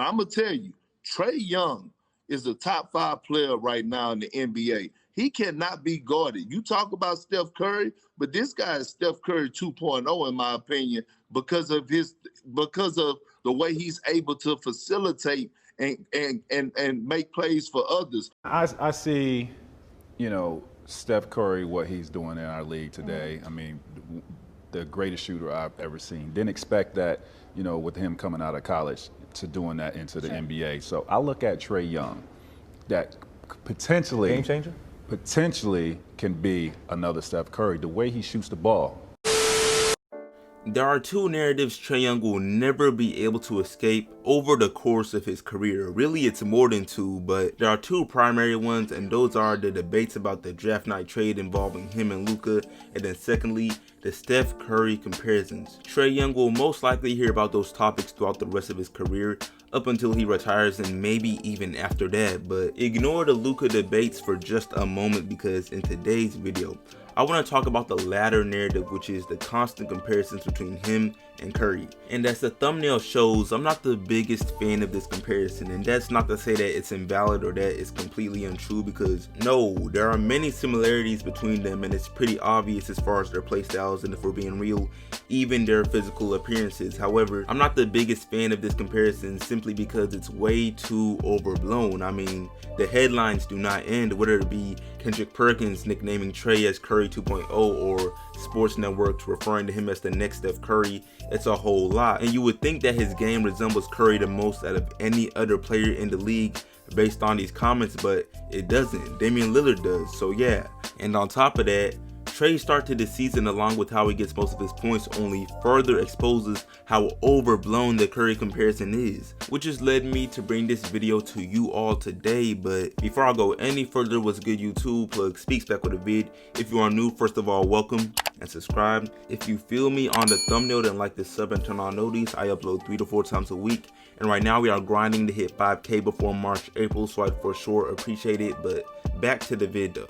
I'm going to tell you, Trae Young is a top 5 player right now in the NBA. He cannot be guarded. You talk about Steph Curry, but this guy is Steph Curry 2.0 in my opinion because of the way he's able to facilitate and make plays for others. I see, Steph Curry, what he's doing in our league today. I mean, the greatest shooter I've ever seen. Didn't expect that, with him coming out of college to doing that into the NBA. So I look at Trae Young, that potentially game changer, potentially can be another Steph Curry. The way he shoots the ball. There are two narratives Trae Young will never be able to escape over the course of his career. Really, it's more than two, but there are two primary ones, and those are the debates about the draft night trade involving him and Luka, and then secondly, the Steph Curry comparisons. Trae Young will most likely hear about those topics throughout the rest of his career, up until he retires and maybe even after that, but ignore the Luka debates for just a moment because in today's video, I want to talk about the latter narrative, which is the constant comparisons between him and Curry. And as the thumbnail shows, I'm not the biggest fan of this comparison, and that's not to say that it's invalid or that it's completely untrue, because no, there are many similarities between them and it's pretty obvious as far as their play styles and, if we're being real, even their physical appearances. However, I'm not the biggest fan of this comparison simply because it's way too overblown. I mean, the headlines do not end, whether it be Kendrick Perkins nicknaming Trae as Curry 2.0 or sports networks referring to him as the next Steph Curry. It's a whole lot, and you would think that his game resembles Curry the most out of any other player in the league based on these comments, but it doesn't. Damian Lillard does, so yeah. And on top of that, Trae's start to the season, along with how he gets most of his points, only further exposes how overblown the Curry comparison is, which has led me to bring this video to you all today. But before I go any further, what's good YouTube? Plug Speaks back with a vid. If you are new, first of all, welcome and subscribe. If you feel me on the thumbnail, then like the sub and turn on notice. I upload 3 to 4 times a week, and right now we are grinding to hit 5K before March, April, so I'd for sure appreciate it. But back to the vid though.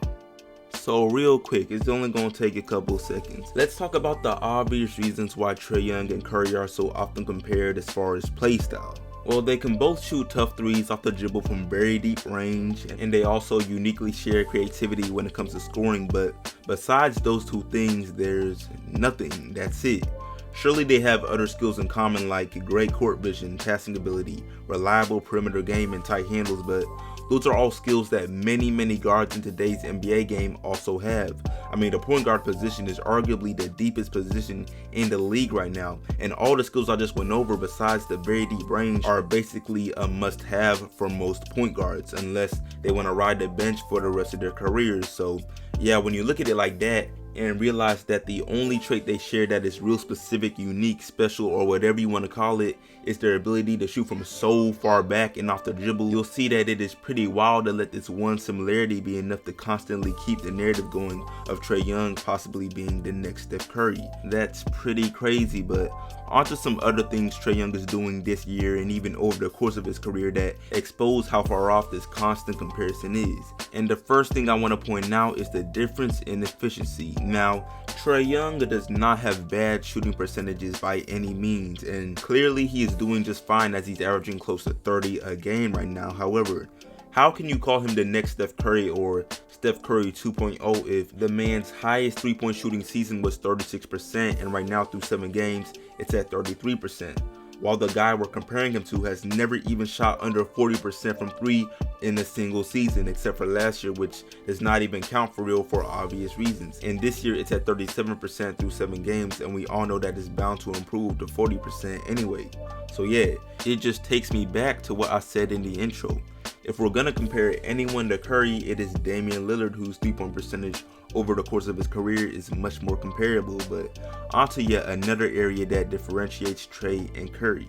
So real quick, it's only going to take a couple seconds. Let's talk about the obvious reasons why Trae Young and Curry are so often compared as far as play style. Well, they can both shoot tough threes off the dribble from very deep range, and they also uniquely share creativity when it comes to scoring, but besides those two things, there's nothing. That's it. Surely they have other skills in common like great court vision, passing ability, reliable perimeter game, and tight handles, but those are all skills that many guards in today's NBA game also have. I mean, the point guard position is arguably the deepest position in the league right now, and all the skills I just went over besides the very deep range are basically a must-have for most point guards, unless they want to ride the bench for the rest of their careers. So yeah, when you look at it like that and realize that the only trait they share that is real specific, unique, special, or whatever you want to call it, is their ability to shoot from so far back and off the dribble, you'll see that it is pretty wild to let this one similarity be enough to constantly keep the narrative going of Trae Young possibly being the next Steph Curry. That's pretty crazy, but onto some other things Trae Young is doing this year and even over the course of his career that expose how far off this constant comparison is. And the first thing I want to point out is the difference in efficiency. Now, Trae Young does not have bad shooting percentages by any means, and clearly he is doing just fine as he's averaging close to 30 a game right now. However, how can you call him the next Steph Curry or Steph Curry 2.0 if the man's highest three-point shooting season was 36% and right now through 7 games it's at 33%? While the guy we're comparing him to has never even shot under 40% from 3 in a single season, except for last year, which does not even count for real for obvious reasons. And this year it's at 37% through 7 games, and we all know that it's bound to improve to 40% anyway. So yeah, it just takes me back to what I said in the intro. If we're gonna compare anyone to Curry, it is Damian Lillard, whose 3-point percentage over the course of his career is much more comparable. But onto yet another area that differentiates Trae and Curry.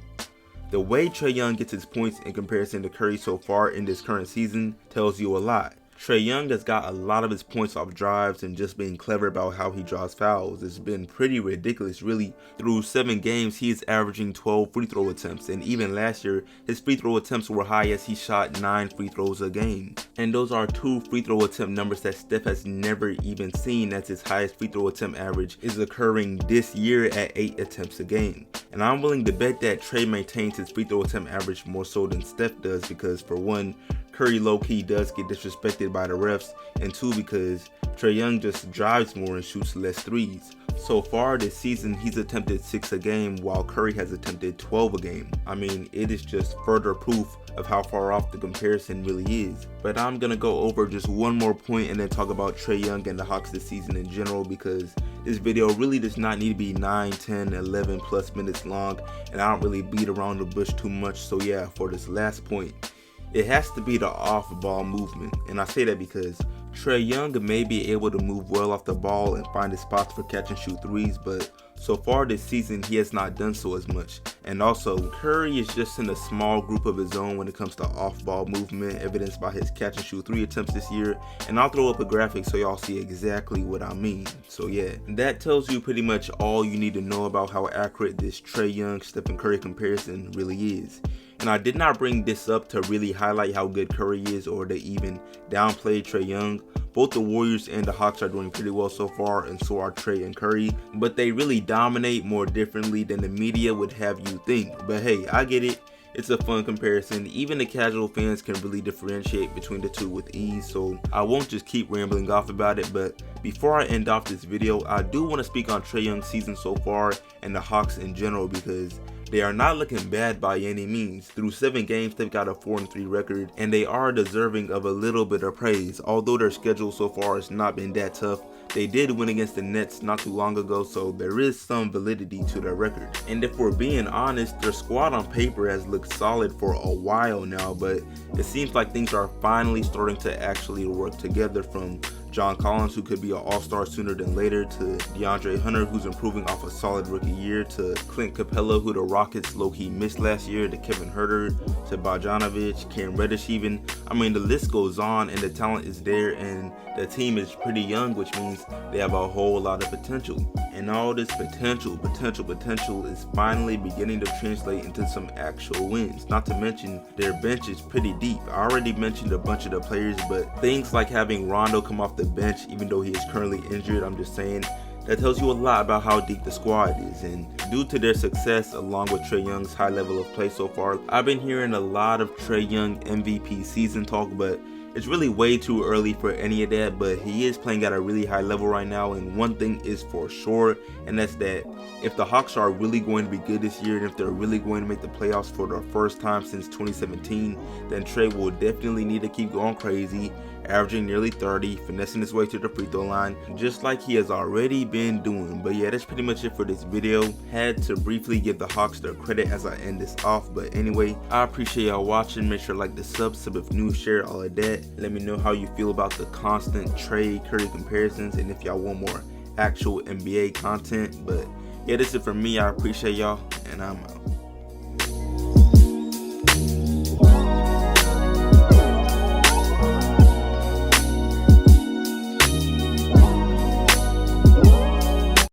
The way Trae Young gets his points in comparison to Curry so far in this current season tells you a lot. Trae Young has got a lot of his points off drives and just being clever about how he draws fouls. It's been pretty ridiculous, really. Through 7 games, he is averaging 12 free throw attempts, and even last year, his free throw attempts were high as he shot 9 free throws a game. And those are 2 free throw attempt numbers that Steph has never even seen, as his highest free throw attempt average is occurring this year at 8 attempts a game. And I'm willing to bet that Trae maintains his free throw attempt average more so than Steph does, because for one, Curry low-key does get disrespected by the refs, and 2, because Trae Young just drives more and shoots less threes. So far this season, he's attempted 6 a game while Curry has attempted 12 a game. I mean, it is just further proof of how far off the comparison really is. But I'm gonna go over just one more point and then talk about Trae Young and the Hawks this season in general, because this video really does not need to be 9, 10, 11 plus minutes long, and I don't really beat around the bush too much. So yeah, for this last point, it has to be the off-ball movement, and I say that because Trae Young may be able to move well off the ball and find his spots for catch and shoot threes, but so far this season he has not done so as much. And also, Curry is just in a small group of his own when it comes to off-ball movement, evidenced by his catch and shoot 3 attempts this year, and I'll throw up a graphic so y'all see exactly what I mean. So yeah, that tells you pretty much all you need to know about how accurate this Trae Young Stephen Curry comparison really is. And I did not bring this up to really highlight how good Curry is or to even downplay Trae Young. Both the Warriors and the Hawks are doing pretty well so far, and so are Trae and Curry, but they really dominate more differently than the media would have you think. But hey, I get it. It's a fun comparison. Even the casual fans can really differentiate between the two with ease, so I won't just keep rambling off about it. But before I end off this video, I do want to speak on Trae Young's season so far and the Hawks in general, because they are not looking bad by any means. Through 7 games, they've got a 4-3 record, and they are deserving of a little bit of praise. Although their schedule so far has not been that tough, they did win against the Nets not too long ago, so there is some validity to their record. And if we're being honest, their squad on paper has looked solid for a while now, but it seems like things are finally starting to actually work together, from John Collins, who could be an all-star sooner than later, to DeAndre Hunter, who's improving off a solid rookie year, to Clint Capella, who the Rockets low-key missed last year, to Kevin Huerter, to Bogdanovic, Cam Reddish even. I mean, the list goes on, and the talent is there, and the team is pretty young, which means they have a whole lot of potential. And all this potential is finally beginning to translate into some actual wins. Not to mention, their bench is pretty deep. I already mentioned a bunch of the players, but things like having Rondo come off the bench, even though he is currently injured, I'm just saying, that tells you a lot about how deep the squad is. And due to their success, along with Trae Young's high level of play so far, I've been hearing a lot of Trae Young MVP season talk, but it's really way too early for any of that. But he is playing at a really high level right now, and one thing is for sure, and that's that if the Hawks are really going to be good this year, and if they're really going to make the playoffs for the first time since 2017, then Trae will definitely need to keep going crazy, averaging nearly 30, finessing his way to the free throw line, just like he has already been doing. But yeah, that's pretty much it for this video. Had to briefly give the Hawks their credit as I end this off. But anyway, I appreciate y'all watching. Make sure to like the sub if new, share, all of that. Let me know how you feel about the constant Trae Curry comparisons, and if y'all want more actual NBA content. But yeah, that's it for me. I appreciate y'all, and I'm out.